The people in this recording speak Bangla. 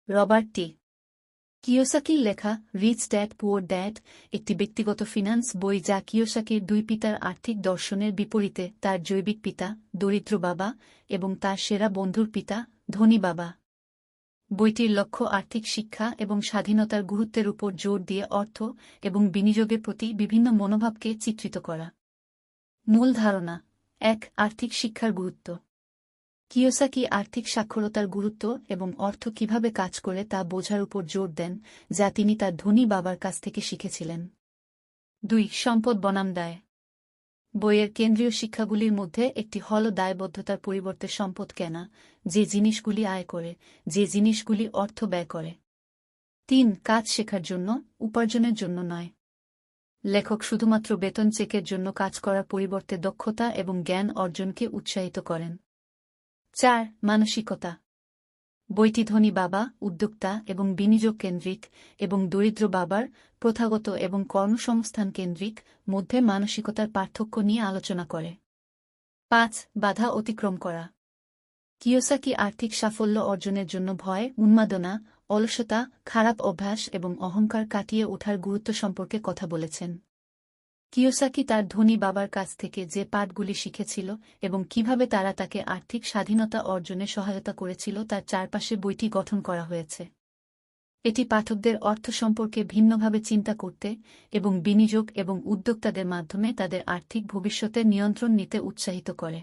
রবার্ট টি কিওসাকির লেখা রিচ ড্যাড পুয়ার ড্যাড একটি ব্যক্তিগত ফিন্যান্স বই যা কিওসাকির দুই পিতার আর্থিক দর্শনের বিপরীতে তার জৈবিক পিতা দরিদ্র বাবা এবং তার সেরা বন্ধুর পিতা ধনী বাবা। বইটির লক্ষ্য আর্থিক শিক্ষা এবং স্বাধীনতার গুরুত্বের উপর জোর দিয়ে অর্থ এবং বিনিয়োগের প্রতি বিভিন্ন মনোভাবকে চিত্রিত করা। মূল ধারণা ১. আর্থিক শিক্ষার গুরুত্ব। কিওসাকি আর্থিক সাক্ষরতার গুরুত্ব এবং অর্থ কিভাবে কাজ করে তা বোঝার উপর জোর দেন, যা তিনি তার ধনী বাবার কাছ থেকে শিখেছিলেন। ২. সম্পদ বনাম দায়। বইয়ের কেন্দ্রীয় শিক্ষাগুলির মধ্যে একটি হল দায়বদ্ধতার পরিবর্তে সম্পদ কেনা, যে জিনিসগুলি আয় করে, যে জিনিসগুলি অর্থ ব্যয় করে। ৩. কাজ শেখার জন্য, উপার্জনের জন্য নয়। লেখক শুধুমাত্র বেতন চেকের জন্য কাজ করার পরিবর্তে দক্ষতা এবং জ্ঞান অর্জনকে উৎসাহিত করেন। ৪. মানসিকতা। বইটি ধনী বাবা, উদ্যোক্তা এবং বিনিয়োগ কেন্দ্রিক, এবং দরিদ্র বাবার, প্রথাগত এবং কর্মসংস্থান কেন্দ্রিক, মধ্যে মানসিকতার পার্থক্য নিয়ে আলোচনা করে। ৫. বাধা অতিক্রম করা। কিওসাকি আর্থিক সাফল্য অর্জনের জন্য ভয়, উন্মাদনা, অলসতা, খারাপ অভ্যাস এবং অহংকার কাটিয়ে ওঠার গুরুত্ব সম্পর্কে কথা বলেছেন। কিওসাকি তার ধনী বাবার কাছ থেকে যে পাঠগুলি শিখেছিল এবং কিভাবে তারা তাকে আর্থিক স্বাধীনতা অর্জনে সহায়তা করেছিল তার চারপাশে বইটি গঠন করা হয়েছে। এটি পাঠকদের অর্থ সম্পর্কে ভিন্নভাবে চিন্তা করতে এবং বিনিয়োগ এবং উদ্যোক্তাদের মাধ্যমে তাদের আর্থিক ভবিষ্যতের নিয়ন্ত্রণ নিতে উৎসাহিত করে।